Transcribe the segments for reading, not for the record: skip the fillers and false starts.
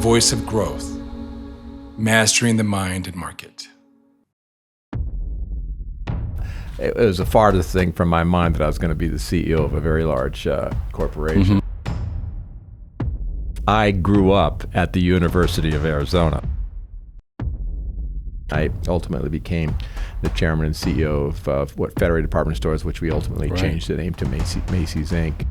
voice of growth, mastering the mind and market. It was the farthest thing from my mind that I was going to be the CEO of a very large corporation. I grew up at the University of Arizona. I ultimately became the chairman and CEO of what Federated Department Stores, which we ultimately changed the name to Macy's Inc.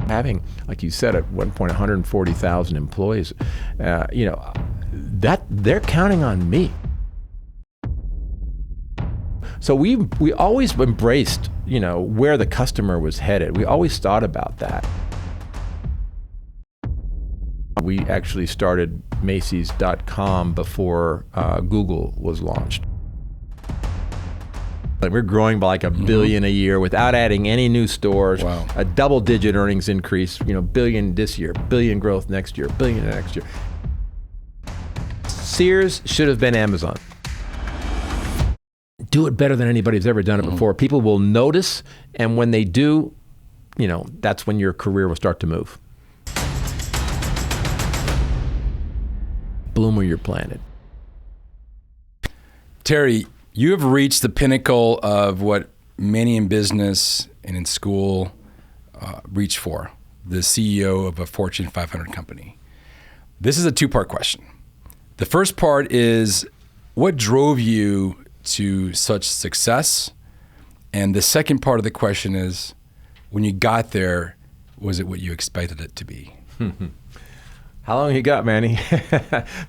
Having, like you said, at one point 140,000 employees, that they're counting on me. So we always embraced, where the customer was headed. We always thought about that. We actually started Macy's.com before Google was launched. We're growing by like $1 billion a year without adding any new stores. Wow. A double-digit earnings increase. Billion this year, billion growth next year, billion next year. Sears should have been Amazon. Do it better than anybody's ever done it before. People will notice, and when they do, that's when your career will start to move. Bloom where you're planted. Terry, you have reached the pinnacle of what many in business and in school reach for, the CEO of a Fortune 500 company. This is a two-part question. The first part is, what drove you to such success? And the second part of the question is, when you got there, was it what you expected it to be? How long you got, Manny?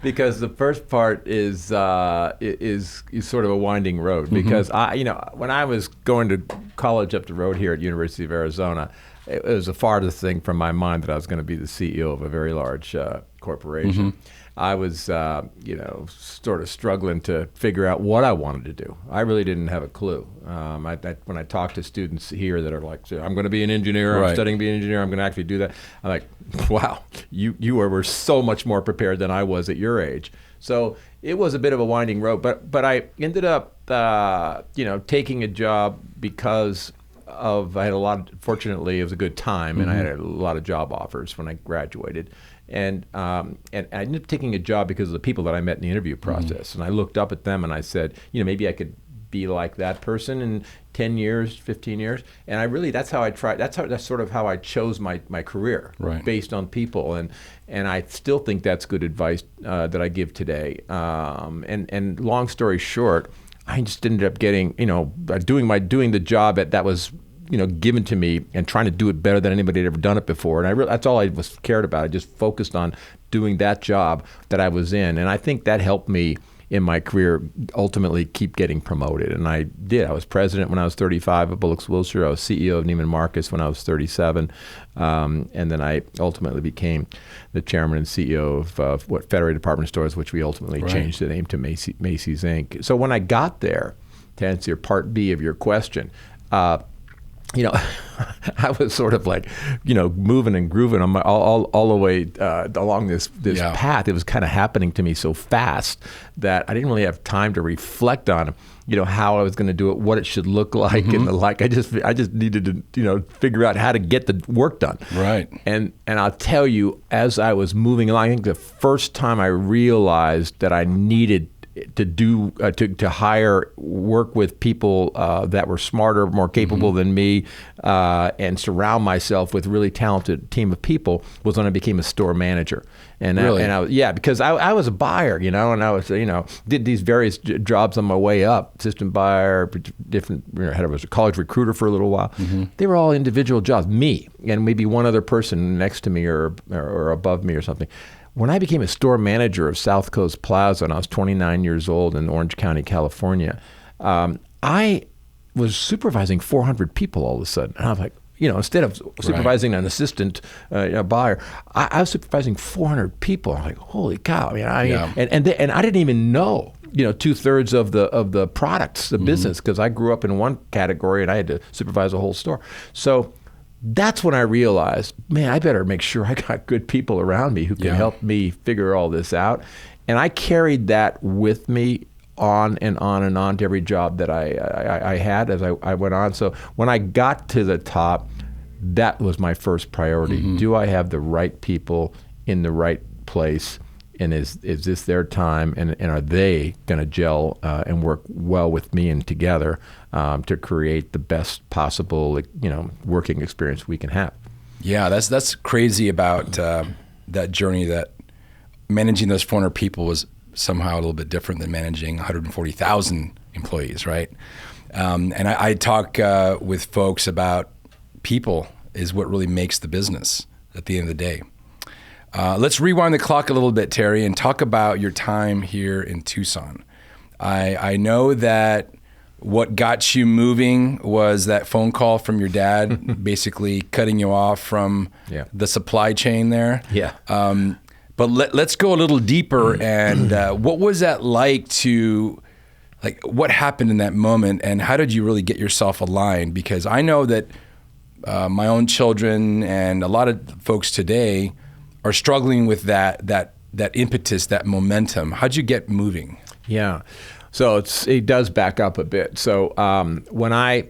Because the first part is sort of a winding road. Because when I was going to college up the road here at University of Arizona, it was the farthest thing from my mind that I was going to be the CEO of a very large corporation. I was, sort of struggling to figure out what I wanted to do. I really didn't have a clue. When I talk to students here that are like, I'm going to be an engineer, I'm studying to be an engineer, I'm going to actually do that. I'm like, wow, you were so much more prepared than I was at your age. So it was a bit of a winding road, but I ended up, taking a job because fortunately, it was a good time, and I had a lot of job offers when I graduated. And I ended up taking a job because of the people that I met in the interview process. And I looked up at them and I said, maybe I could be like that person in 10 years, 15 years. And that's how I tried. That's sort of how I chose my career, based on people. And I still think that's good advice that I give today. And long story short, I just ended up getting, doing the job that was given to me, and trying to do it better than anybody had ever done it before. And that's all I was cared about. I just focused on doing that job that I was in. And I think that helped me in my career ultimately keep getting promoted. And I did. I was president when I was 35 of Bullocks Wilshire. I was CEO of Neiman Marcus when I was 37. And then I ultimately became the chairman and CEO of what Federated Department Stores, which we ultimately changed the name to Macy's Inc. So when I got there, to answer part B of your question, I was sort of like, moving and grooving on all the way along this path. It was kind of happening to me so fast that I didn't really have time to reflect on, how I was going to do it, what it should look like, and the like. I just needed to, figure out how to get the work done. Right. And I'll tell you, as I was moving along, I think the first time I realized that I needed to work with people that were smarter, more capable than me, and surround myself with really talented team of people was when I became a store manager. And really? Because I was a buyer, and I was did these various jobs on my way up, assistant buyer, different. I was a college recruiter for a little while. They were all individual jobs, me and maybe one other person next to me or above me or something. When I became a store manager of South Coast Plaza when I was 29 years old in Orange County, California, I was supervising 400 people all of a sudden. And I was like, instead of supervising an assistant buyer, I was supervising 400 people. I'm like, holy cow! And I didn't even know 2/3 of the products, the business, because I grew up in one category and I had to supervise a whole store. So that's when I realized, man, I better make sure I got good people around me who can help me figure all this out. And I carried that with me on and on and on to every job that I had as I went on. So when I got to the top, that was my first priority. Do I have the right people in the right place? And is this their time? And are they going to gel and work well with me and together to create the best possible, working experience we can have? Yeah, that's crazy about that journey. That managing those 400 people was somehow a little bit different than managing 140,000 employees, right? And I talk with folks about people is what really makes the business at the end of the day. Let's rewind the clock a little bit, Terry, and talk about your time here in Tucson. I know that what got you moving was that phone call from your dad, basically cutting you off from the supply chain there. Yeah. But let's go a little deeper. And what was that like what happened in that moment, and how did you really get yourself aligned? Because I know that my own children and a lot of folks today are struggling with that impetus, that momentum. How'd you get moving? Yeah, so it does back up a bit. So when I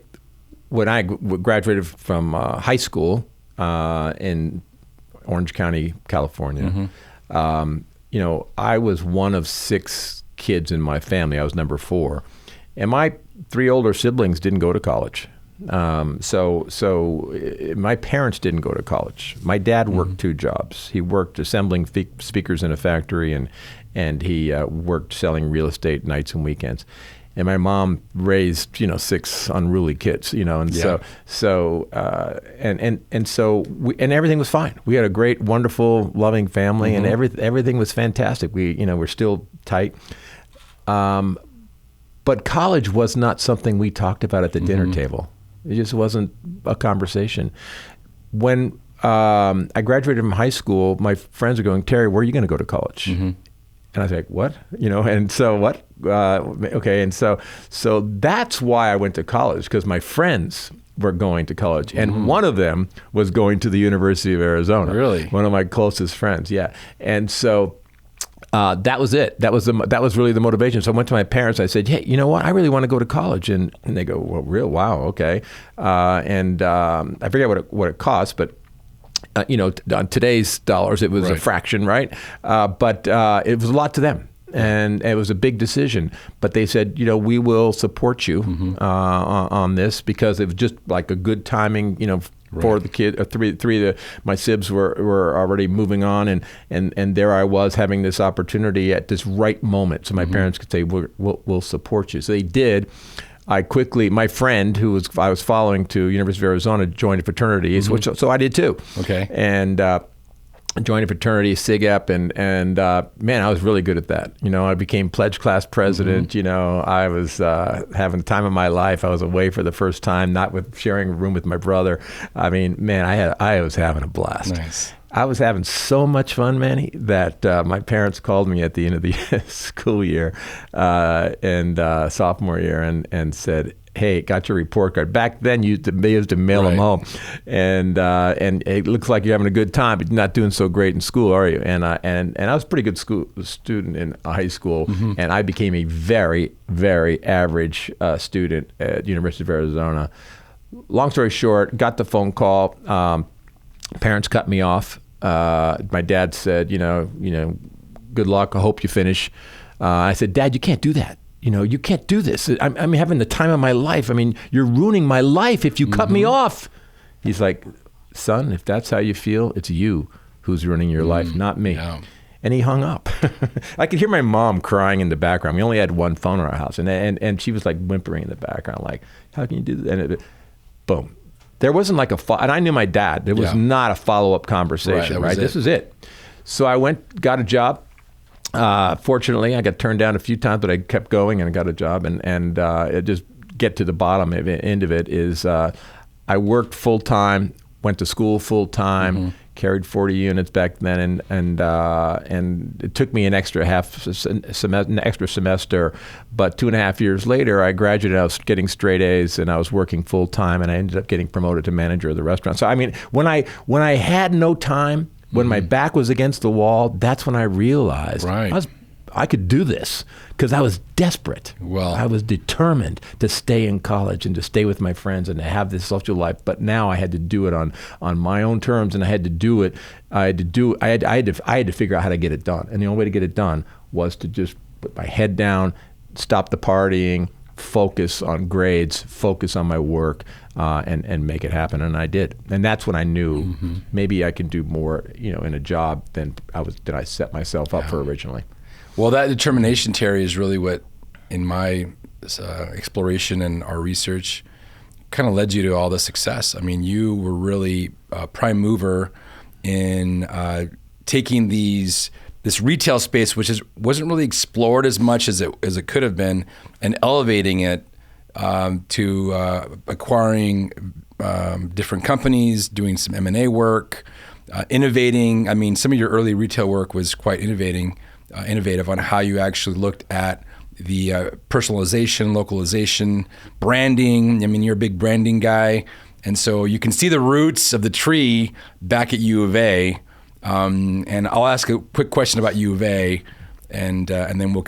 graduated from high school in Orange County, California, I was one of 6 kids in my family. I was number 4, and my 3 older siblings didn't go to college. So my parents didn't go to college. My dad worked 2 jobs. He worked assembling speakers in a factory, and he worked selling real estate nights and weekends. And my mom raised 6 unruly kids, and so everything was fine. We had a great, wonderful, loving family, and everything was fantastic. We're still tight. But college was not something we talked about at the dinner table. It just wasn't a conversation. When I graduated from high school, my friends were going, "Terry, where are you going to go to college?" And I was like, "What?" And so what? Okay. And so that's why I went to college, because my friends were going to college, and one of them was going to the University of Arizona. Really? One of my closest friends. Yeah. And so that was it. That was really the motivation. So I went to my parents. I said, "Hey, you know what? I really want to go to college." And they go, "Well, real? Wow, okay." And I forget what it costs, but on today's dollars, it was a fraction, right? But it was a lot to them, and it was a big decision. But they said, "We will support you on this," because it was just like a good timing, for the kid. Three of my sibs were already moving on, and there I was having this opportunity at this right moment. So my parents could say, we'll support you. So they did. My friend who I was following to University of Arizona joined a fraternity, so I did too. Okay. And joined a fraternity, SIGEP, and man, I was really good at that. I became pledge class president. I was having the time of my life. I was away for the first time, not sharing a room with my brother. I mean, man, I was having a blast. Nice. I was having so much fun, Manny, that my parents called me at the end of the school year and sophomore year and said, "Hey, got your report card." Back then, you used to mail them home, and it looks like you're having a good time, but you're not doing so great in school, are you? And I was a pretty good student in high school, and I became a very, very average student at University of Arizona. Long story short, got the phone call. Parents cut me off. My dad said, "Good luck. I hope you finish." I said, "Dad, you can't do that. You can't do this. I'm having the time of my life. I mean, you're ruining my life if you cut me off." He's like, "Son, if that's how you feel, it's you who's ruining your life, not me." Yeah. And he hung up. I could hear my mom crying in the background. We only had one phone in our house, and she was like whimpering in the background, like, "How can you do that?" And boom. There wasn't like and I knew my dad. There was not a follow-up conversation, right? This is it. So I got a job. Fortunately, I got turned down a few times, but I kept going and I got a job. And it just get to the bottom of it, end of it is I worked full-time, went to school full-time, carried 40 units back then, and it took me an extra semester. But 2.5 years later, I graduated. I was getting straight A's, and I was working full time, and I ended up getting promoted to manager of the restaurant. So I mean, when I had no time, when my back was against the wall, that's when I realized I I could do this because I was desperate. Well, I was determined to stay in college and to stay with my friends and to have this social life. But now I had to do it on my own terms, and I had to do it. I had to figure out how to get it done. And the only way to get it done was to just put my head down, stop the partying, focus on grades, focus on my work, and make it happen. And I did. And that's when I knew maybe I can do more, in a job than I set myself up for originally. Well, that determination, Terry, is really what, in my exploration and our research, kind of led you to all the success. I mean, you were really a prime mover in taking this retail space, which wasn't really explored as much as it could have been, and elevating it to acquiring different companies, doing some M&A work, innovating. I mean, some of your early retail work was quite innovative on how you actually looked at the personalization, localization, branding. I mean, you're a big branding guy, and so you can see the roots of the tree back at U of A. And I'll ask a quick question about U of A, and then we'll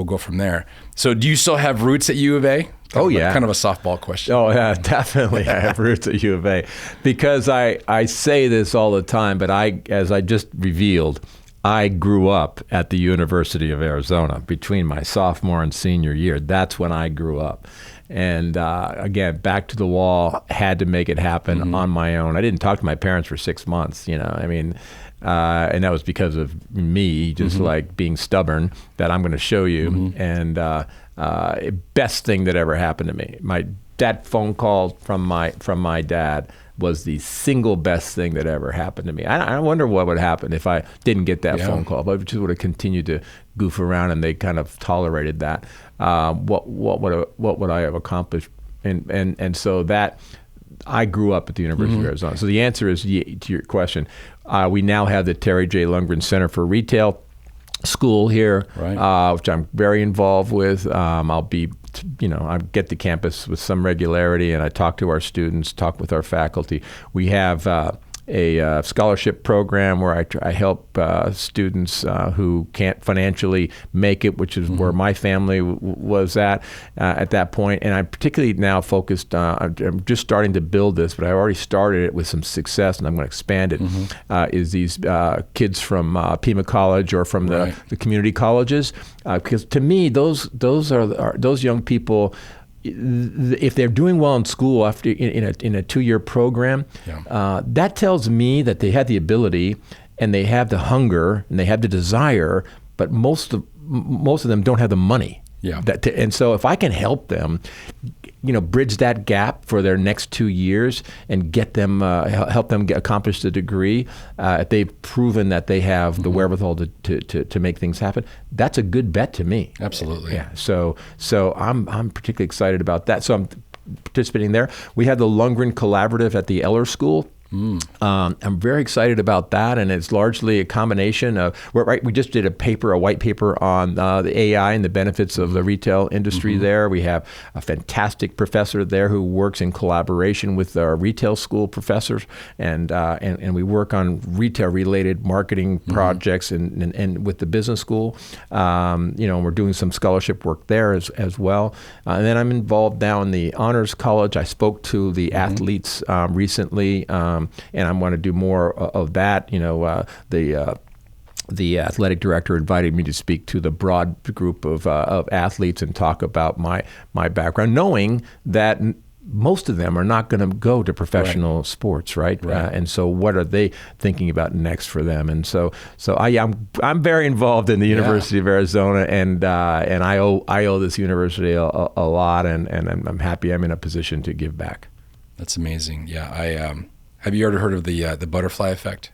go from there. So, do you still have roots at U of A? Oh yeah, kind of a softball question. Oh yeah, definitely. I have roots at U of A because I say this all the time, but as I just revealed, I grew up at the University of Arizona between my sophomore and senior year. That's when I grew up. And again, back to the wall, had to make it happen on my own. I didn't talk to my parents for 6 months, I mean, and that was because of me, just like being stubborn, that I'm going to show you. And best thing that ever happened to me. That phone call from my dad was the single best thing that ever happened to me. I wonder what would happen if I didn't get that phone call. But I just would have continued to goof around, and they kind of tolerated that. What would I have accomplished? And so that I grew up at the University of Arizona. So the answer is to your question. We now have the Terry J. Lundgren Center for Retail School here, which I'm very involved with. I'll be, I get to campus with some regularity, and I talk to our students, talk with our faculty. We have a scholarship program where I help students who can't financially make it, which is where my family was at that point. And I'm particularly now focused, I'm just starting to build this, but I already started it with some success, and I'm going to expand it, is these kids from Pima College or from the community colleges. Because to me, those young people, if they're doing well in school after in a 2-year program, that tells me that they have the ability and they have the hunger and they have the desire, but most of them don't have the money. And so if I can help them, bridge that gap for their next 2 years and get them, help them accomplish the degree, if they've proven that they have the wherewithal to make things happen, that's a good bet to me. Absolutely. Yeah. So I'm particularly excited about that. So I'm participating there. We have the Lundgren Collaborative at the Eller School. I'm very excited about that, and it's largely a combination of, we just did a white paper on the AI and the benefits of the retail industry there. We have a fantastic professor there who works in collaboration with our retail school professors, and we work on retail-related marketing projects and with the business school. We're doing some scholarship work there as well. And then I'm involved now in the Honors College. I spoke to the athletes recently, and I want to do more of that. The athletic director invited me to speak to the broad group of athletes and talk about my background, knowing that most of them are not going to go to professional sports, right? And so, what are they thinking about next for them? And so I'm very involved in the University of Arizona, and I owe this university a lot, and I'm happy I'm in a position to give back. That's amazing. Yeah, have you ever heard of the butterfly effect?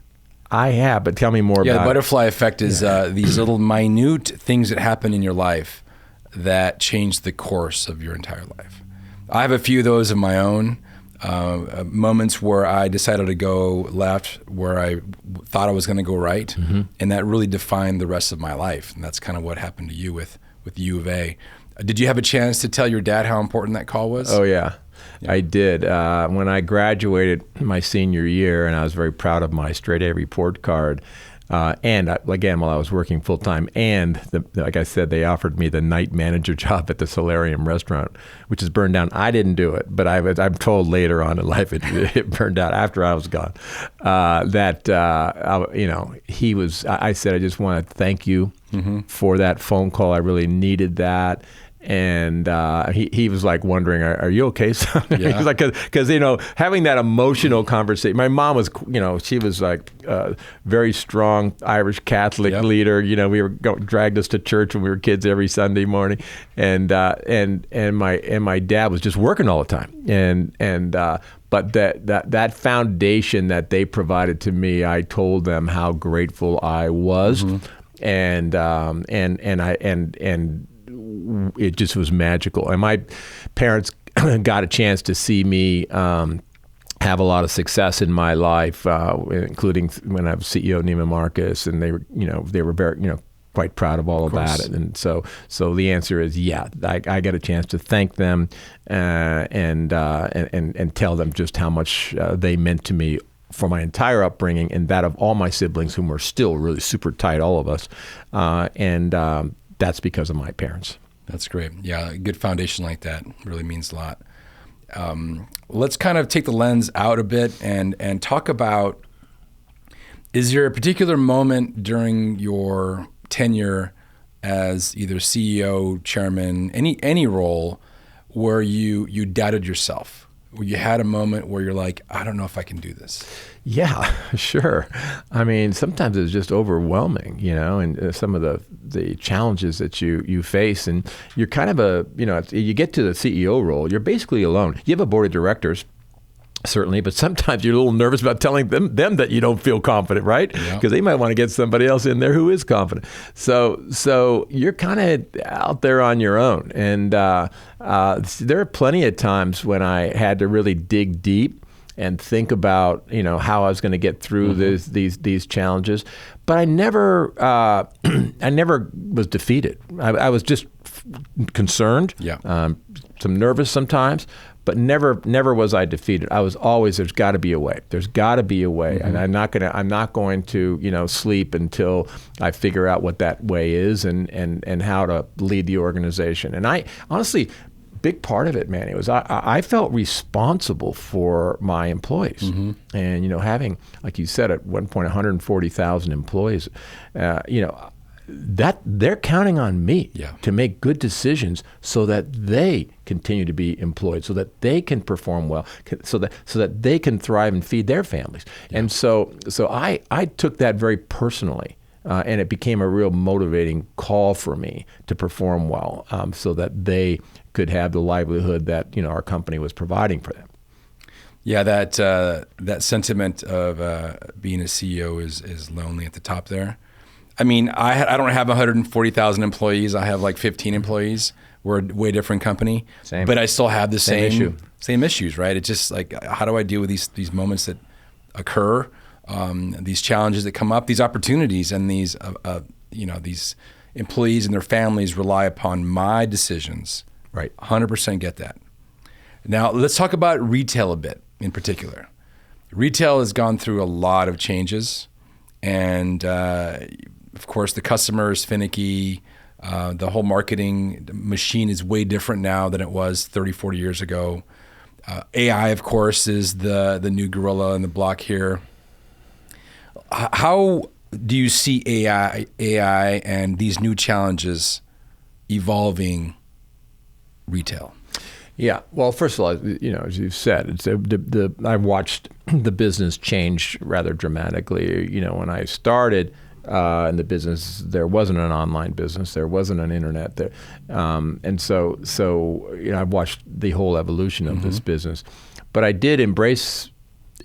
I have, but tell me more about it. Yeah, the butterfly effect is these little minute things that happen in your life that change the course of your entire life. I have a few of those of my own, moments where I decided to go left, where I thought I was going to go right, and that really defined the rest of my life. And that's kind of what happened to you with U of A. Did you have a chance to tell your dad how important that call was? Oh, yeah. I did. When I graduated my senior year, and I was very proud of my straight A report card, And again, while I was working full time, and like I said, they offered me the night manager job at the Solarium restaurant, which is burned down. I didn't do it, but I'm told later on in life it burned out after I was gone. I said, I just want to thank you for that phone call. I really needed that. And he was like wondering, are you okay, son? Yeah. He's like, because having that emotional conversation. My mom was, she was like very strong Irish Catholic leader. We were dragged us to church when we were kids every Sunday morning, and my dad was just working all the time. But that foundation that they provided to me, I told them how grateful I was, and it just was magical. And my parents got a chance to see me have a lot of success in my life, including when I was CEO of Neiman Marcus, and they were very quite proud of all of that. And so the answer is I got a chance to thank them and tell them just how much they meant to me for my entire upbringing and that of all my siblings, whom were still really super tight, all of us, and that's because of my parents. That's great. Yeah, a good foundation like that really means a lot. Let's kind of take the lens out a bit and talk about, is there a particular moment during your tenure as either CEO, chairman, any role where you doubted yourself? Where you had a moment where you're like, I don't know if I can do this? Yeah, sure. I mean, sometimes it's just overwhelming, and some of the challenges that you face, and you're kind of you get to the CEO role, you're basically alone. You have a board of directors, certainly, but sometimes you're a little nervous about telling them that you don't feel confident, right? Because they might want to get somebody else in there who is confident. So you're kind of out there on your own. And there are plenty of times when I had to really dig deep and think about how I was going to get through these challenges. But I never was defeated. I was just concerned, some nervous sometimes. But never was I defeated. I was always, there's got to be a way. There's got to be a way, and I'm not going to sleep until I figure out what that way is and how to lead the organization. And I honestly, big part of it, man, it was I felt responsible for my employees, and having, like you said, at one point 140,000 employees, that they're counting on me to make good decisions so that they continue to be employed, so that they can perform well, so that they can thrive and feed their families. And so I took that very personally, and it became a real motivating call for me to perform well, so that they could have the livelihood that our company was providing for them. Yeah, that sentiment of being a CEO is lonely at the top there. I mean, I don't have 140,000 employees. I have like 15 employees. We're a way different company. Same. But I still have the issue. Same issues, right? It's just like, how do I deal with these moments that occur, these challenges that come up, these opportunities, and these employees and their families rely upon my decisions. Right. 100% get that. Now, let's talk about retail a bit in particular. Retail has gone through a lot of changes, and of course, the customer is finicky. The whole marketing machine is way different now than it was 30, 40 years ago. AI, of course, is the new gorilla in the block here. How do you see AI and these new challenges evolving retail? Yeah. Well, first of all, as you've said, I've watched the business change rather dramatically. When I started in the business, there wasn't an online business, there wasn't an internet there, and so I've watched the whole evolution of this business. But I did embrace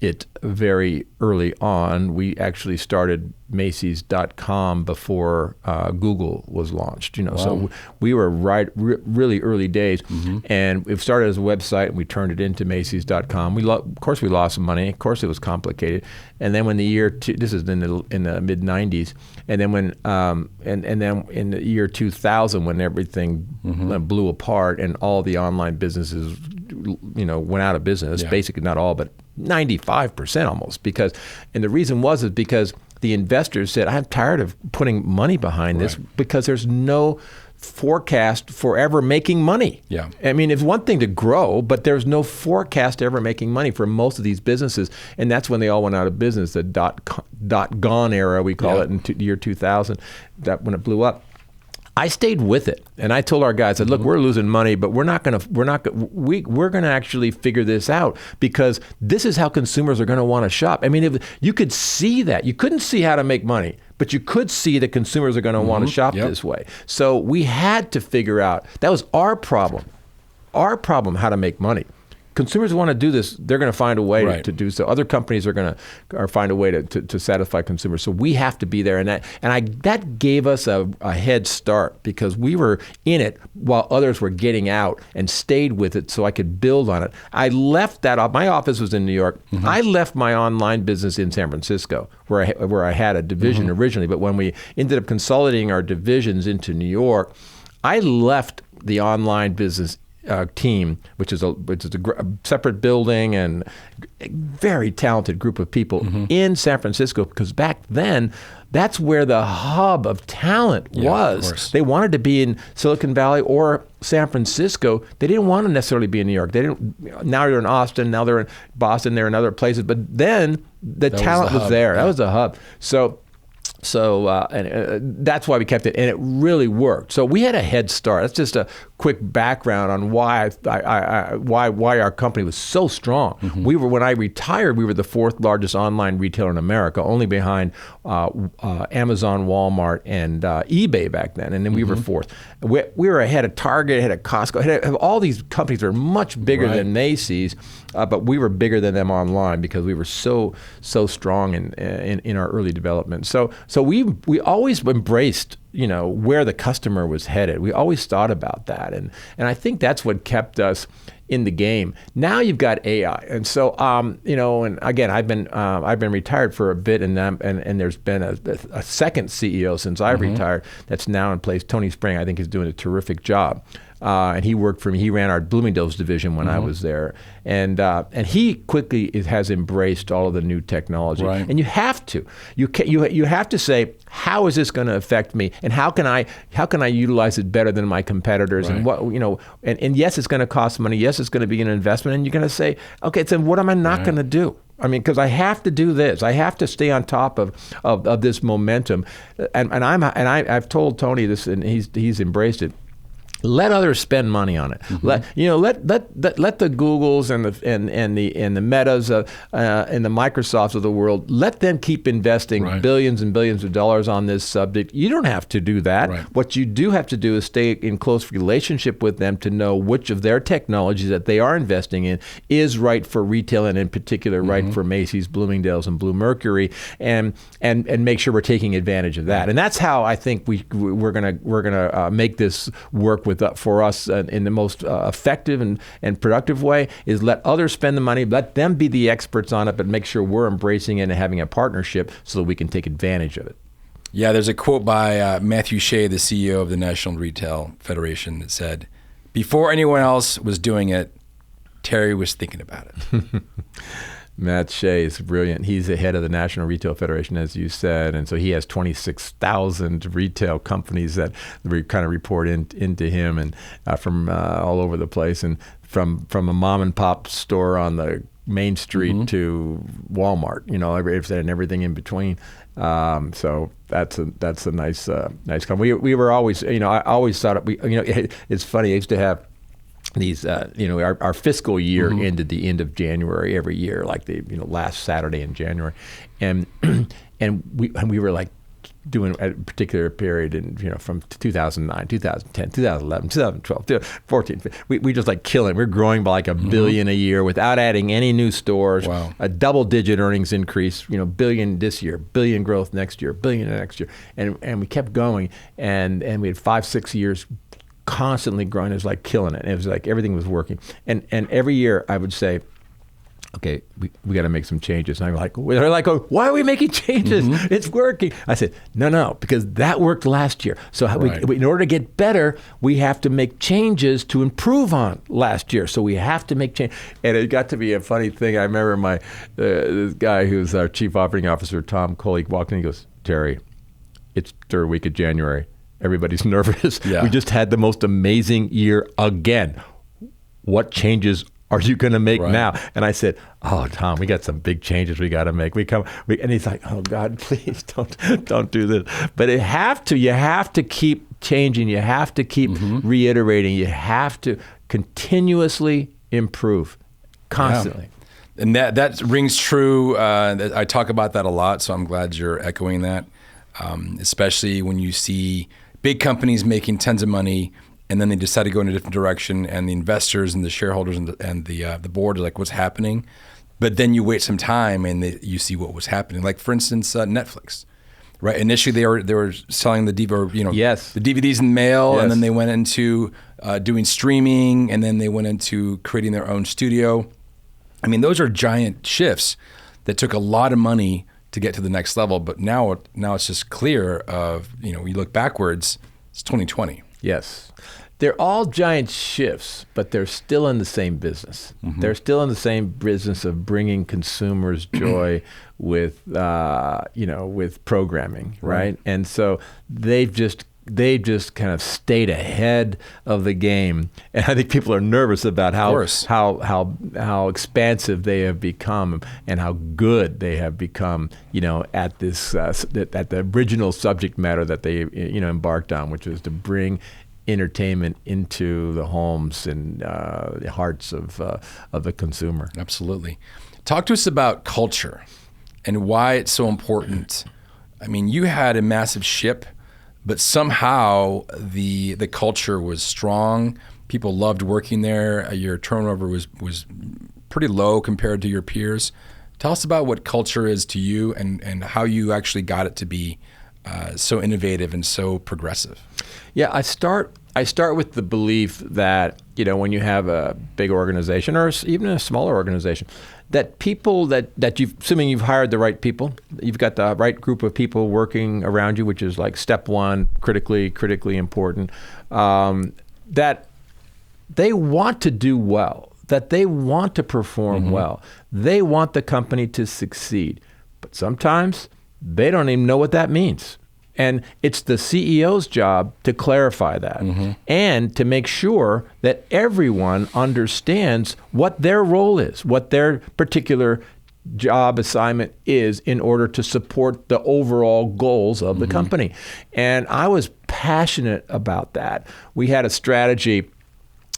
it very early on. We actually started Macy's.com before Google was launched. Wow. So we were really early days, and we started as a website and we turned it into Macy's.com. Of course, we lost some money. Of course, it was complicated. And then when the year this is in the mid '90s, and then when and then in the year 2000, when everything blew apart and all the online businesses went out of business, basically not all, but 95% almost, and the reason is because the investors said, I'm tired of putting money behind this because there's no forecast for ever making money. Yeah. I mean, it's one thing to grow, but there's no forecast ever making money for most of these businesses. And that's when they all went out of business, the dot-gone era, we call it, in year 2000, when it blew up. I stayed with it, and I told our guys, I said, look, we're losing money, but we're going to actually figure this out, because this is how consumers are going to want to shop. I mean, if you could see that. You couldn't see how to make money, but you could see that consumers are going to want to shop this way. So we had to figure out, that was our problem, how to make money. Consumers want to do this, they're going to find a way to do so. Other companies are going to find a way to satisfy consumers. So we have to be there, and that gave us a head start, because we were in it while others were getting out, and stayed with it so I could build on it. I left that off. My office was in New York. I left my online business in San Francisco, where I had a division originally. But when we ended up consolidating our divisions into New York, I left the online business team, which is a separate building and a very talented group of people in San Francisco, because back then, that's where the hub of talent was. They wanted to be in Silicon Valley or San Francisco. They didn't want to necessarily be in New York. Now they're in Austin, now they're in Boston, they're in other places. But then the talent was there. That was the hub. So that's why we kept it, and it really worked. So we had a head start. That's just a quick background on why our company was so strong. When I retired, we were the fourth largest online retailer in America, only behind Amazon, Walmart, and eBay back then. And then we were fourth. We were ahead of Target, ahead of Costco, ahead of all these companies that are much bigger than Macy's, but we were bigger than them online, because we were so strong in our early development. So we always embraced, where the customer was headed. We always thought about that, and I think that's what kept us in the game. Now you've got AI, and so and again, I've been retired for a bit, and there's been a second CEO since I've retired that's now in place. Tony Spring, I think, is doing a terrific job. And he worked for me. He ran our Bloomingdale's division when I was there, and he quickly has embraced all of the new technology. And you have to. You have to say, how is this going to affect me, and how can I utilize it better than my competitors? And what and yes, it's going to cost money. Yes, it's going to be an investment, and you're going to say, okay, so what am I not going to do? I mean, because I have to do this. I have to stay on top of this momentum, and I've told Tony this, and he's embraced it. Let others spend money on it. Let the Googles and the Metas and the Microsofts of the world, let them keep investing billions and billions of dollars on this subject. You don't have to do that. What you do have to do is stay in close relationship with them to know which of their technologies that they are investing in is right for retail, and in particular right for Macy's, Bloomingdale's, and Bluemercury, and make sure we're taking advantage of that. And that's how I think we're gonna make this work for us in the most effective and productive way, is let others spend the money, let them be the experts on it, but make sure we're embracing it and having a partnership so that we can take advantage of it. Yeah, there's a quote by Matthew Shea, the CEO of the National Retail Federation, that said, "Before anyone else was doing it, Terry was thinking about it." Matt Shea is brilliant. He's the head of the National Retail Federation, as you said, and so he has 26,000 retail companies that kind of report into him, and from all over the place, and from a mom and pop store on the Main Street to Walmart, and everything in between. So that's a nice company. We were always, I always thought it's funny. I used to have these, our fiscal year ended the end of January every year, like the last Saturday in January, and we were like doing a particular period in from 2009, 2010, 2011, 2012, 2014. We just like killing. We're growing by like $1 billion a year without adding any new stores. Wow. A double-digit earnings increase. billion this year, billion growth next year, billion next year, and we kept going, and we had 5-6 years constantly growing. It was like killing it. It was like everything was working. And every year I would say, okay, we got to make some changes. And they're like, oh, why are we making changes? It's working. I said, no, because that worked last year. So in order to get better, we have to make changes to improve on last year. So we have to make change. And it got to be a funny thing. I remember this guy who's our chief operating officer, Tom Coley, walked in and he goes, Terry, it's third week of January. Everybody's nervous. Yeah. We just had the most amazing year again. What changes are you going to make now? And I said, oh, Tom, we got some big changes we got to make. And he's like, oh God, please don't do this. But you have to keep changing. You have to keep reiterating. You have to continuously improve constantly. Yeah. And that rings true. I talk about that a lot, so I'm glad you're echoing that, especially when you see big companies making tons of money and then they decide to go in a different direction, and the investors and the shareholders and the board are like, what's happening? But then you wait some time and you see what was happening. Like, for instance, Netflix, right? Initially they were selling the the DVDs in the mail, and then they went into doing streaming, and then they went into creating their own studio. I mean, those are giant shifts that took a lot of money to get to the next level. But now it's just clear of, you look backwards, it's 2020. Yes. They're all giant shifts, but they're still in the same business. They're still in the same business of bringing consumers joy with programming, right? And so they've just kind of stayed ahead of the game, and I think people are nervous about how expansive they have become and how good they have become, at this at the original subject matter that they embarked on, which was to bring entertainment into the homes and the hearts of the consumer. Absolutely. Talk to us about culture and why it's so important. I mean, you had a massive ship, but somehow the culture was strong. People loved working there. Your turnover was pretty low compared to your peers. Tell us about what culture is to you and how you actually got it to be so innovative and so progressive. Yeah, I start with the belief that, when you have a big organization or even a smaller organization, that people that assuming you've hired the right people, you've got the right group of people working around you, which is like step one, critically important, that they want to do well, that they want to perform well. They want the company to succeed. But sometimes they don't even know what that means. And it's the CEO's job to clarify that and to make sure that everyone understands what their role is, what their particular job assignment is in order to support the overall goals of the company. And I was passionate about that. We had a strategy,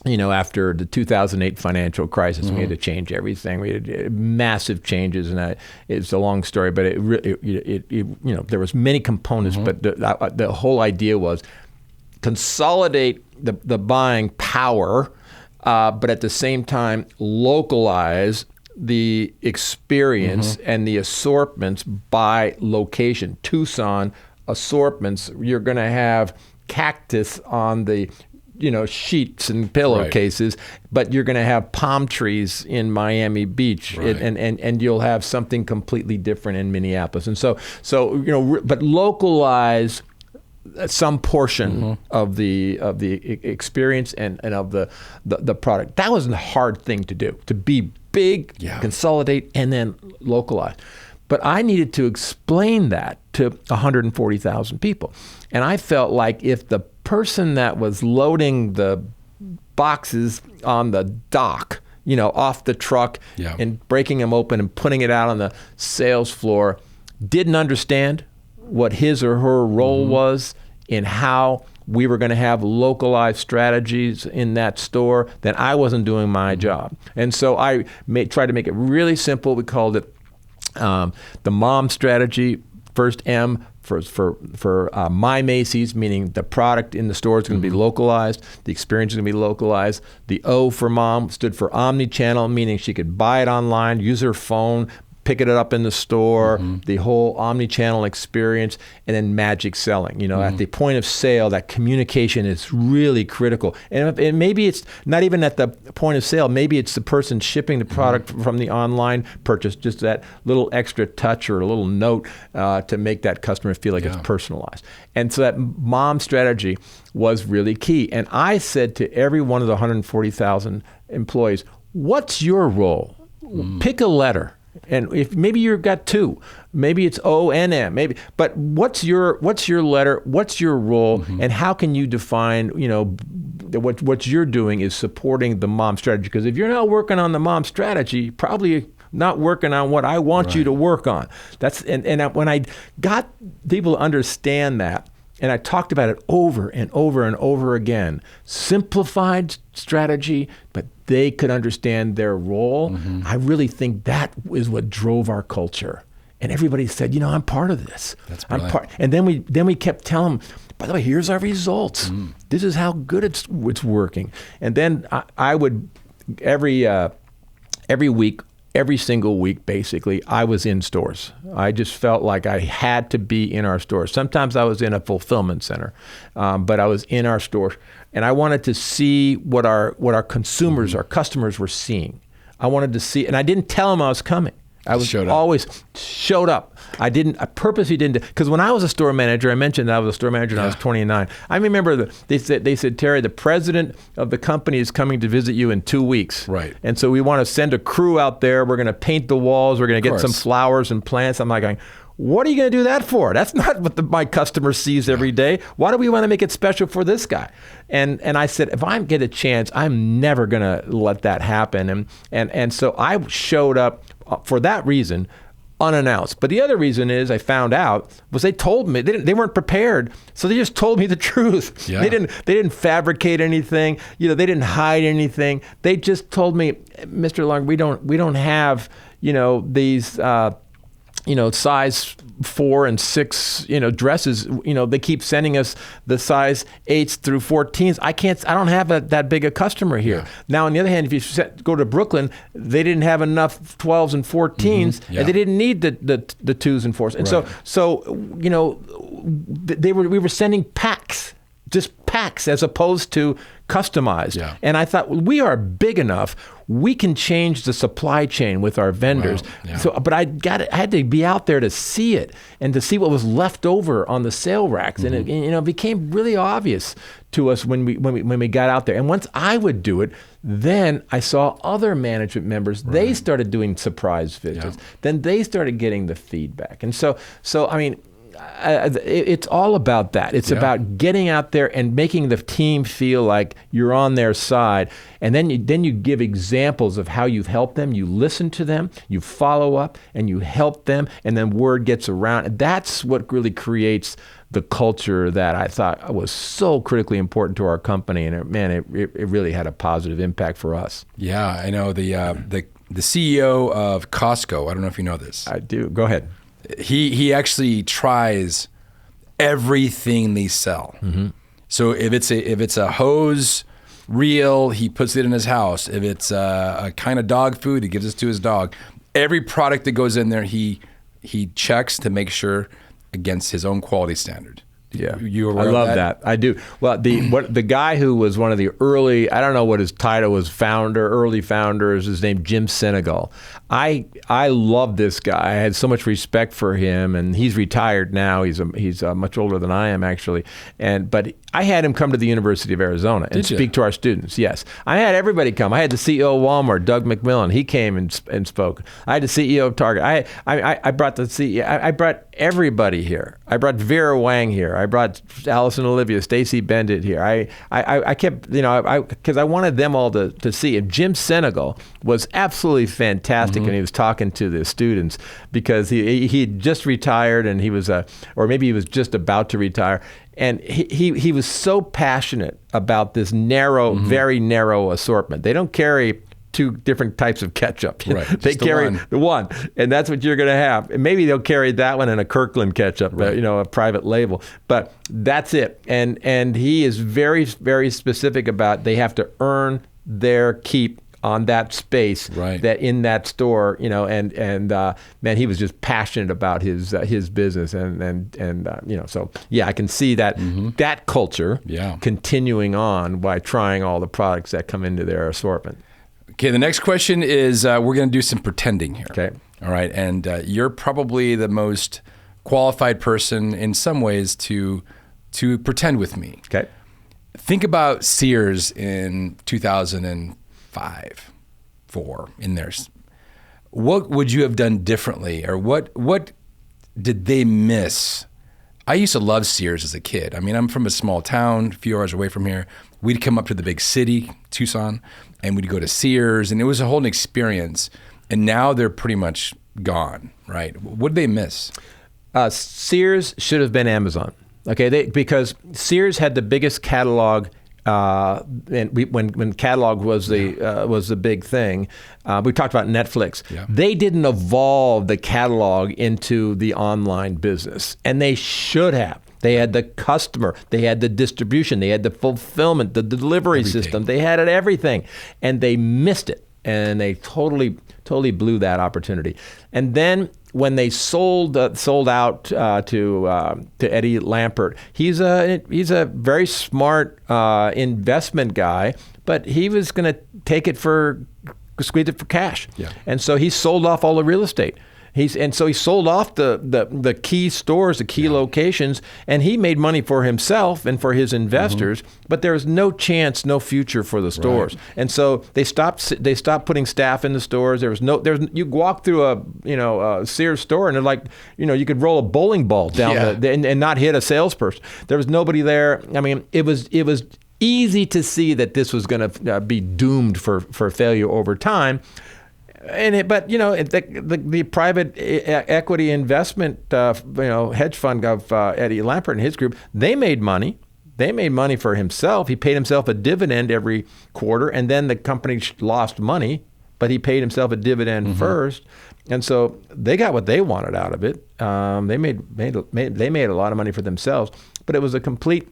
after the 2008 financial crisis. We had to change everything. We had massive changes, and it's a long story, but there was many components, but the whole idea was consolidate the buying power, but at the same time localize the experience and the assortments by location. Tucson assortments, you're going to have cactus on the sheets and pillowcases, but you're going to have palm trees in Miami Beach, and you'll have something completely different in Minneapolis. And so but localize some portion of the experience and of the product. That was a hard thing to do, to be big, consolidate, and then localize. But I needed to explain that to 140,000 people. And I felt like if the person that was loading the boxes on the dock, off the truck and breaking them open and putting it out on the sales floor, didn't understand what his or her role was in how we were going to have localized strategies in that store, then I wasn't doing my job. And so I tried to make it really simple. We called it the MOM strategy. First M for My Macy's, meaning the product in the store is going to be localized, the experience is going to be localized. The O for Mom stood for omni-channel, meaning she could buy it online, use her phone, picking it up in the store, the whole omni-channel experience, and then magic selling. At the point of sale, that communication is really critical. And maybe it's not even at the point of sale. Maybe it's the person shipping the product from the online purchase, just that little extra touch or a little note to make that customer feel like it's personalized. And so that mom strategy was really key. And I said to every one of the 140,000 employees, what's your role? Pick a letter. And if maybe you've got two, maybe it's O-N-M, maybe, but what's your letter? What's your role? And how can you define, what you're doing is supporting the mom strategy? Because if you're not working on the mom strategy, probably not working on what I want you to work on. And when I got people to understand that, and I talked about it over and over and over again, simplified strategy, but they could understand their role. I really think that is what drove our culture. And everybody said, I'm part of this. That's brilliant. And then we kept telling them, by the way, here's our results. This is how good it's working. And then I would every week. Every single week, basically, I was in stores. I just felt like I had to be in our stores. Sometimes I was in a fulfillment center, but I was in our stores, and I wanted to see what our consumers, our customers were seeing. I wanted to see, and I didn't tell them I was coming. I was always showed up. I purposely didn't, because when I was a store manager, I mentioned that I was a store manager when I was 29. I remember they said, Terry, the president of the company is coming to visit you in 2 weeks. Right. And so we want to send a crew out there. We're going to paint the walls. We're going to get some flowers and plants. I'm like going, what are you going to do that for? That's not what my customer sees every day. Why do we want to make it special for this guy? And I said, if I get a chance, I'm never going to let that happen. And so I showed up for that reason, unannounced. But the other reason is I found out was they told me they weren't prepared, so they just told me the truth. Yeah. They didn't fabricate anything. They didn't hide anything. They just told me, Mr. Lundgren, we don't have these size 4 and 6 dresses. They keep sending us the size 8s through 14s. I don't have that big a customer here. Yeah. Now on the other hand, if you go to Brooklyn, they didn't have enough 12s and 14s, and they didn't need the 2s and 4s. And we were sending packs. Just packs as opposed to customized. Yeah. And I thought, we are big enough. We can change the supply chain with our vendors. Wow. Yeah. But I had to be out there to see it and to see what was left over on the sale racks. And it became really obvious to us when we got out there. And once I would do it, then I saw other management members. Right. They started doing surprise visits. Yeah. Then they started getting the feedback. And so I mean, it's all about that. It's about getting out there and making the team feel like you're on their side. And then you give examples of how you've helped them. You listen to them, you follow up, and you help them, and then word gets around. And that's what really creates the culture that I thought was so critically important to our company. And it really had a positive impact for us. Yeah, I know the CEO of Costco. I don't know if you know this. I do. Go ahead. He actually tries everything they sell. So if it's a hose reel, he puts it in his house. If it's a kind of dog food, he gives it to his dog. Every product that goes in there, he checks to make sure against his own quality standard. Yeah, you aware I love of that? I do. Well, the guy who was one of the early, I don't know what his title was, early founders, his name Jim Senegal. I love this guy. I had so much respect for him, and he's retired now. He's much older than I am actually, but I had him come to the University of Arizona and speak to our students. Yes, I had everybody come. I had the CEO of Walmart, Doug McMillan. He came and spoke. I had the CEO of Target. I brought the CEO. I brought everybody here. I brought Vera Wang here. I brought Allison Olivia, Stacy Bendit here. I kept, because I wanted them all to see. And Jim Senegal was absolutely fantastic, and he was talking to the students because he had just retired, and he was or maybe he was just about to retire. And he was so passionate about this narrow, very narrow assortment. They don't carry 2 different types of ketchup. Right. They carry the one, and that's what you're going to have. And maybe they'll carry that one and a Kirkland ketchup, right. A private label. But that's it. And he is very, very specific about they have to earn their keep on that space, Right. that in that store, and man, he was just passionate about his business, and so yeah, I can see that that culture Yeah. continuing on by trying all the products that come into their assortment. Okay, the next question is we're going to do some pretending here. Okay. All right, and you're probably the most qualified person in some ways to pretend with me. Okay. Think about Sears in 2005, 4 in there. What would you have done differently, or what did they miss? I used to love Sears as a kid. I mean, I'm from a small town, a few hours away from here. We'd come up to the big city, Tucson, and we'd go to Sears, and it was a whole experience. And now they're pretty much gone, right? What did they miss? Sears should have been Amazon. Okay, because Sears had the biggest catalog, and when catalog was the big thing. We talked about Netflix. Yeah. They didn't evolve the catalog into the online business, and they should have. They had the customer, they had the distribution, they had the fulfillment, the delivery system. They had everything, and they missed it, and they totally blew that opportunity. And then when they sold out to Eddie Lampert, he's a very smart investment guy, but he was going to squeeze it for cash. Yeah. And so he sold off all the real estate. So he sold off the key stores, the key locations, and he made money for himself and for his investors. But there was no chance, no future for the stores. Right. And so they stopped putting staff in the stores. You walk through a Sears store and they're like, you could roll a bowling ball down and not hit a salesperson. There was nobody there. I mean, it was easy to see that this was going to be doomed for failure over time. But the private equity investment hedge fund of Eddie Lampert and his group, they made money. They made money for himself. He paid himself a dividend every quarter, and then the company lost money, but he paid himself a dividend first, and so they got what they wanted out of it. They made a lot of money for themselves, but it was a complete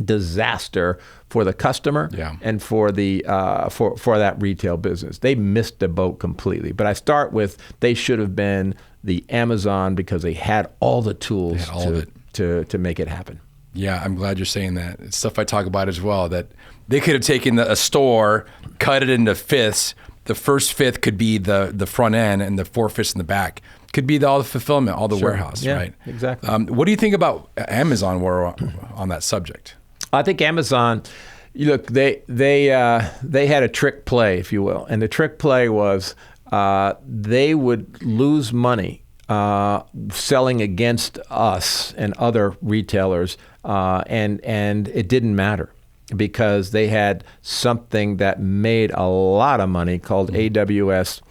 disaster for the customer and for the for that retail business. They missed the boat completely. But I start with they should have been the Amazon because they had all the tools to make it happen. Yeah, I'm glad you're saying that. It's stuff I talk about as well, that they could have taken a store, cut it into fifths. The first fifth could be the front end, and the 4 fifths in the back could be all the fulfillment, all the warehouse, right? Exactly. What do you think about Amazon on that subject? I think Amazon, look, they had a trick play, if you will, and the trick play was they would lose money selling against us and other retailers, and it didn't matter because they had something that made a lot of money called AWS,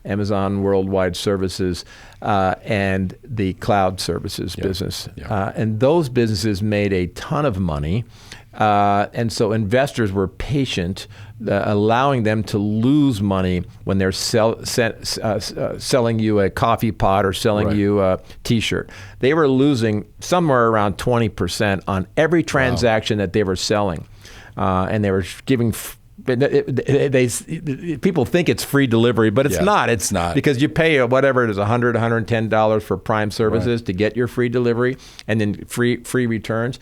Amazon Worldwide Services, and the cloud services business. And those businesses made a ton of money. And so investors were patient, allowing them to lose money when they're selling you a coffee pot or selling you a T-shirt. They were losing somewhere around 20% on every transaction that they were selling. And they were giving... people think it's free delivery, but it's not. It's not, because you pay whatever it is, $100, $110 for Prime services to get your free delivery and then free returns.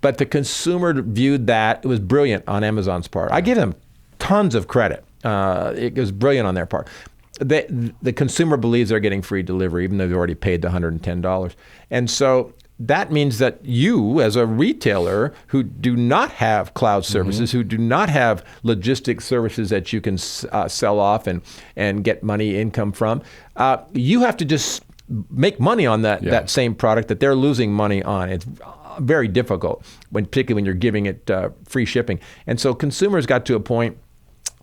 But the consumer viewed that. It was brilliant on Amazon's part. I give them tons of credit. It was brilliant on their part. The consumer believes they're getting free delivery, even though they've already paid the $110. And so that means that you, as a retailer who do not have cloud services, who do not have logistics services that you can sell off and get money income from, you have to just make money on that same product that they're losing money on. It's very difficult, particularly when you're giving it free shipping. And so consumers got to a point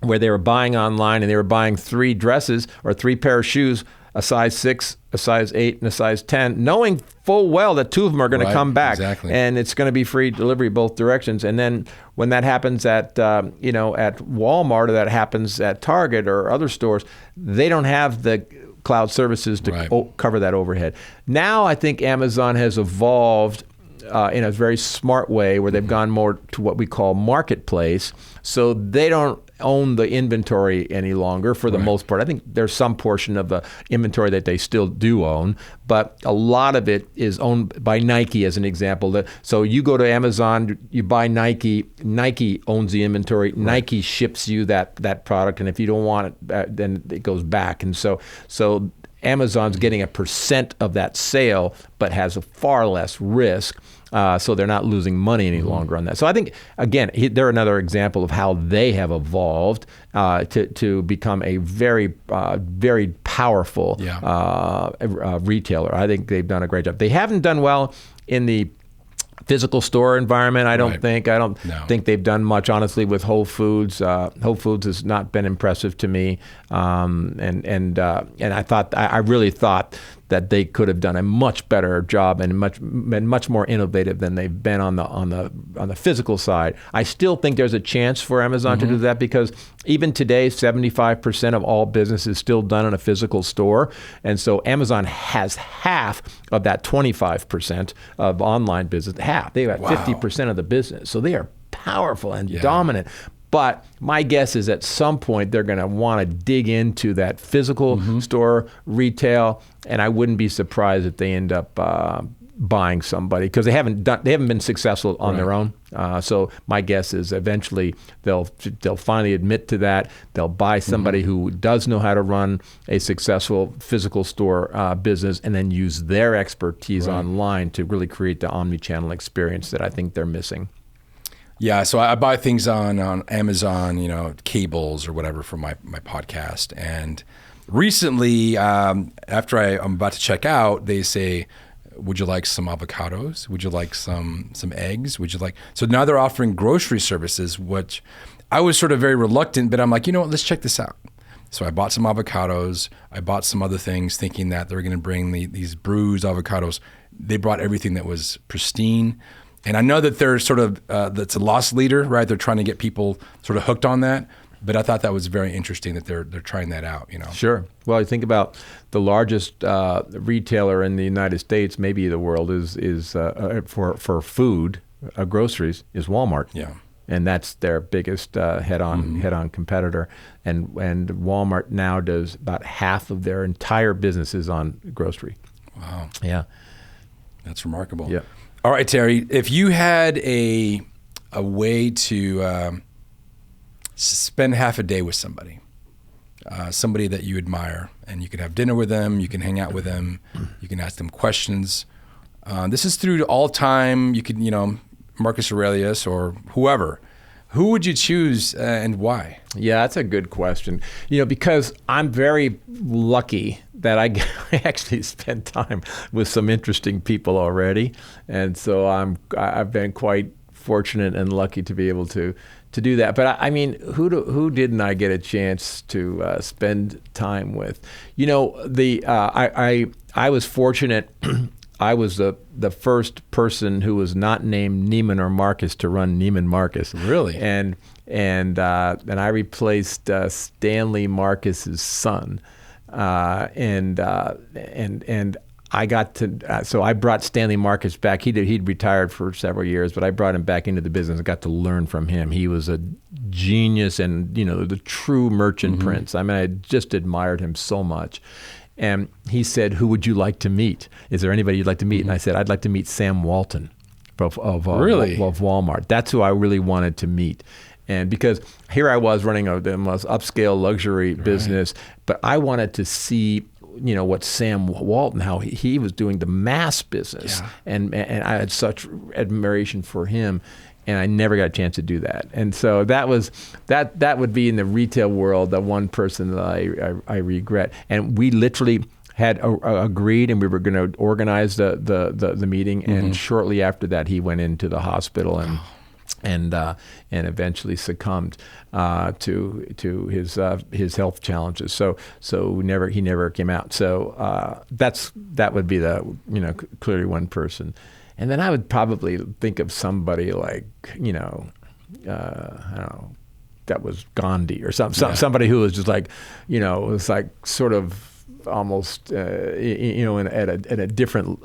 where they were buying online and they were buying 3 dresses or 3 pair of shoes, a size 6, a size 8, and a size 10, knowing full well that 2 of them are going to come back, and it's going to be free delivery both directions. And then when that happens at at Walmart, or that happens at Target or other stores, they don't have the cloud services to cover that overhead. Now I think Amazon has evolved in a very smart way, where they've gone more to what we call marketplace. So they don't own the inventory any longer for the most part. I think there's some portion of the inventory that they still do own, but a lot of it is owned by Nike, as an example. So you go to Amazon, you buy Nike, Nike owns the inventory, Nike ships you that product, and if you don't want it, then it goes back. And so Amazon's getting a % of that sale, but has a far less risk. So they're not losing money any longer on that. So I think, again, they're another example of how they have evolved to become a very, very powerful retailer. I think they've done a great job. They haven't done well in the physical store environment, I don't think. I don't think they've done much, honestly, with Whole Foods. Whole Foods has not been impressive to me, and I really thought that they could have done a much better job and much more innovative than they've been on the physical side. I still think there's a chance for Amazon to do that, because even today, 75% of all business is still done in a physical store, and so Amazon has half of that 25% of online business. Half. They have 50% of the business, so they are powerful and dominant. But my guess is at some point they're going to want to dig into that physical store retail, and I wouldn't be surprised if they end up buying somebody, because they haven't been successful on their own. So my guess is eventually they'll finally admit to that. They'll buy somebody who does know how to run a successful physical store business, and then use their expertise online to really create the omni-channel experience that I think they're missing. Yeah, so I buy things on Amazon, cables or whatever for my podcast. And recently, after I'm about to check out, they say, would you like some avocados? Would you like some eggs? Would you like... So now they're offering grocery services, which I was sort of very reluctant, but I'm like, you know what, let's check this out. So I bought some avocados. I bought some other things thinking that they were going to bring these bruised avocados. They brought everything that was pristine. And I know that they're sort of, that's a loss leader, right? They're trying to get people sort of hooked on that. But I thought that was very interesting that they're trying that out, Sure. Well, you think about the largest retailer in the United States, maybe the world, is for food, groceries, is Walmart. Yeah. And that's their biggest head-on competitor. And Walmart now does about half of their entire businesses on grocery. Wow. Yeah. That's remarkable. Yeah. All right, Terry, if you had a way to spend half a day with somebody that you admire, and you could have dinner with them, you can hang out with them, you can ask them questions. This is through all time. You could, Marcus Aurelius or whoever. Who would you choose and why? Yeah, that's a good question. Because I'm very lucky that I actually spend time with some interesting people already, and so I've been quite fortunate and lucky to be able to do that. But I mean, who didn't I get a chance to spend time with? I was fortunate. I was the first person who was not named Neiman or Marcus to run Neiman Marcus. Really? And I replaced Stanley Marcus's son, and I got to. So I brought Stanley Marcus back. He'd retired for several years, but I brought him back into the business. I got to learn from him. He was a genius and the true merchant prince. I mean, I just admired him so much. And he said, "Who would you like to meet? Is there anybody you'd like to meet?" And I said, "I'd like to meet Sam Walton of Walmart." That's who I really wanted to meet. And because here I was running the most upscale luxury business, but I wanted to see, what Sam Walton, how he was doing the mass business. Yeah. And I had such admiration for him. And I never got a chance to do that. And so that would be in the retail world, the one person that I regret. And we literally had agreed, and we were going to organize the meeting. And shortly after that, he went into the hospital and eventually succumbed to his health challenges. So he never came out. So that would be clearly one person. And then I would probably think of somebody like, I don't know, that was Gandhi or somebody who was just like, was like sort of almost at a different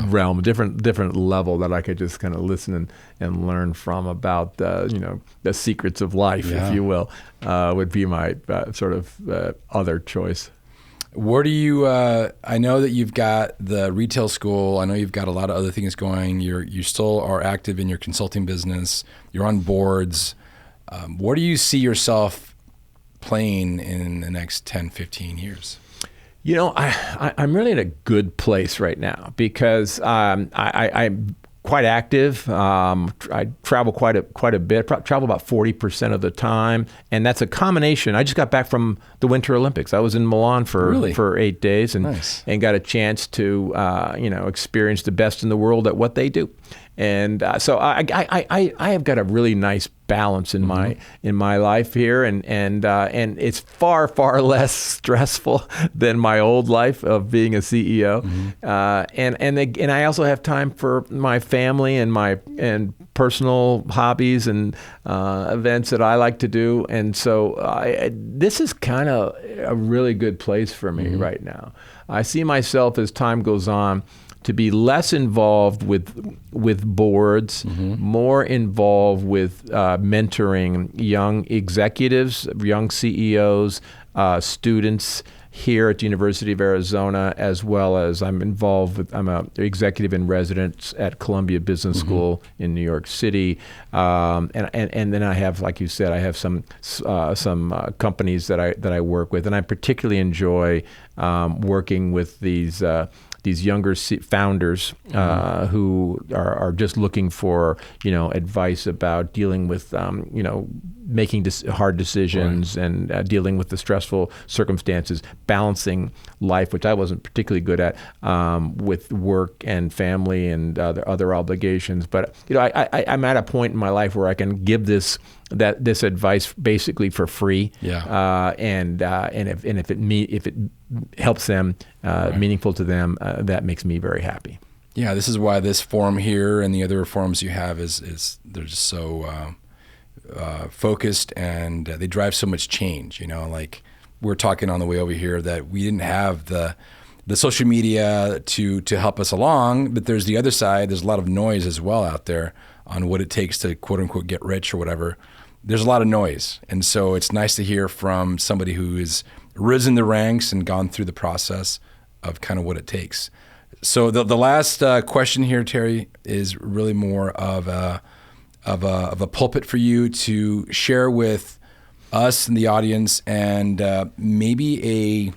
realm, different level that I could just kind of listen and learn from about the secrets of life, if you will, would be my sort of other choice. Where do you? I know that you've got the retail school. I know you've got a lot of other things going. You still are active in your consulting business. You're on boards. Where do you see yourself playing in the next 10, 15 years? I'm really in a good place right now because I'm quite active. I travel quite a bit. Travel about 40% of the time, and that's a combination. I just got back from the Winter Olympics. I was in Milan for 8 days, and Nice. and got a chance to experience the best in the world at what they do. And so I have got a really nice balance in my life here, and it's far less stressful than my old life of being a CEO. And I also have time for my family and personal hobbies and events that I like to do. And so this is kind of a really good place for me right now. I see myself as time goes on to be less involved with boards, more involved with mentoring young executives, young CEOs, students here at the University of Arizona, as well as I'm an executive in residence at Columbia Business School in New York City, and then I have, like you said, I have some companies that I work with, and I particularly enjoy working with these younger founders who are just looking for advice about dealing with making hard decisions and dealing with the stressful circumstances, balancing life, which I wasn't particularly good at, with work and family and other obligations. But I'm at a point in my life where I can give this advice basically for free. And if it helps them, meaningful to them, that makes me very happy. Yeah, this is why this forum here and the other forums you have is they're just so focused, and they drive so much change. Like we're talking on the way over here that we didn't have the social media to help us along, but there's the other side. There's a lot of noise as well out there on what it takes to quote unquote get rich or whatever. There's a lot of noise, and so it's nice to hear from somebody who has risen the ranks and gone through the process of kind of what it takes. So the last question here, Terry, is really more of a pulpit for you to share with us and the audience, and maybe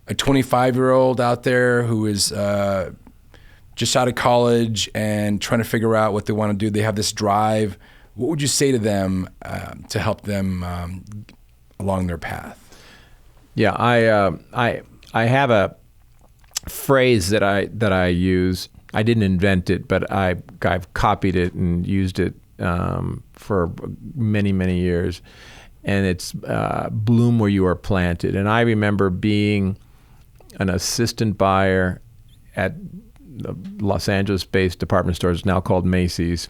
a 25-year-old out there who is just out of college and trying to figure out what they want to do. They have this drive. What would you say to them to help them along their path? Yeah, I have a phrase that I use. I didn't invent it, but I've copied it and used it for many years. And it's bloom where you are planted. And I remember being an assistant buyer at the Los Angeles-based department store, it's now called Macy's,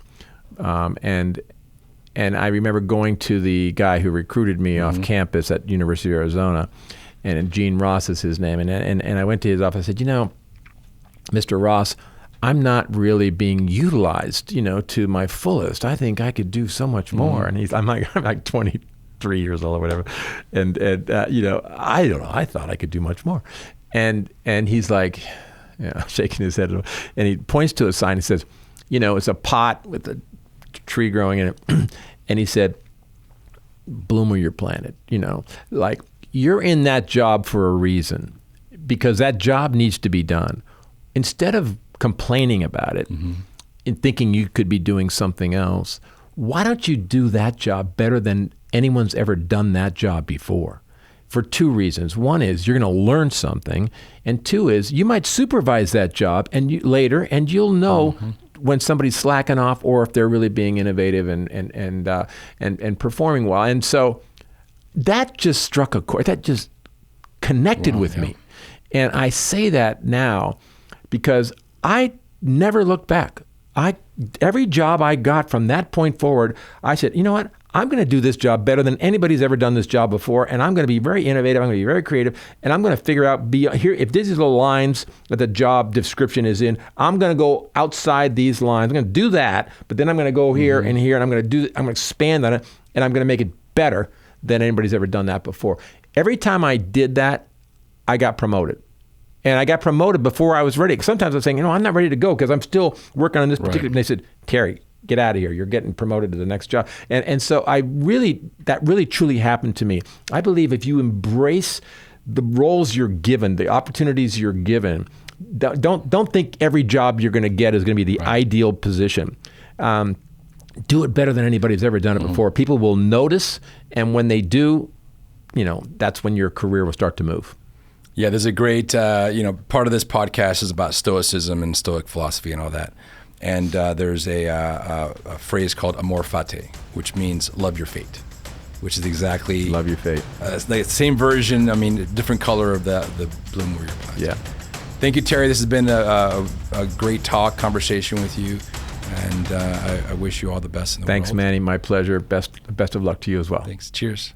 and I remember going to the guy who recruited me off campus at University of Arizona, and Gene Ross is his name. And I went to his office. I said, Mr. Ross, I'm not really being utilized, to my fullest. I think I could do so much more. And I'm like 23 years old or whatever. And I don't know. I thought I could do much more. And he's like, shaking his head. And he points to a sign and says, it's a pot with a tree growing in it. And he said, bloom where you're planted, like you're in that job for a reason, because that job needs to be done. Instead of complaining about it and thinking you could be doing something else, why don't you do that job better than anyone's ever done that job before? For two reasons. One is you're going to learn something, and two is you might supervise that job later, and you'll know when somebody's slacking off or if they're really being innovative and performing well. And so that just struck a chord. That just connected with me. And I say that now because I never looked back. Every job I got from that point forward, I said, you know what? I'm going to do this job better than anybody's ever done this job before, and I'm going to be very innovative, I'm going to be very creative, and I'm going to figure out here if these are the lines that the job description is in, I'm going to go outside these lines. I'm going to do that, but then I'm going to go here and here, and I'm going to expand on it, and I'm going to make it better than anybody's ever done that before. Every time I did that, I got promoted. And I got promoted before I was ready. Sometimes I'm saying, I'm not ready to go because I'm still working on this particular. And they said, Terry, get out of here. You're getting promoted to the next job. And so that really truly happened to me. I believe if you embrace the roles you're given, the opportunities you're given, don't think every job you're going to get is going to be the ideal position. Do it better than anybody's ever done it before. People will notice, and when they do, that's when your career will start to move. Yeah, there's a great, part of this podcast is about stoicism and stoic philosophy and all that. And there's a phrase called amor fati, which means love your fate, which is exactly... Love your fate. The same version, different color of the bloom where you're planted. Yeah. Thank you, Terry. This has been a great conversation with you. And I wish you all the best in the world. Thanks, Manny. My pleasure. Best of luck to you as well. Thanks. Cheers.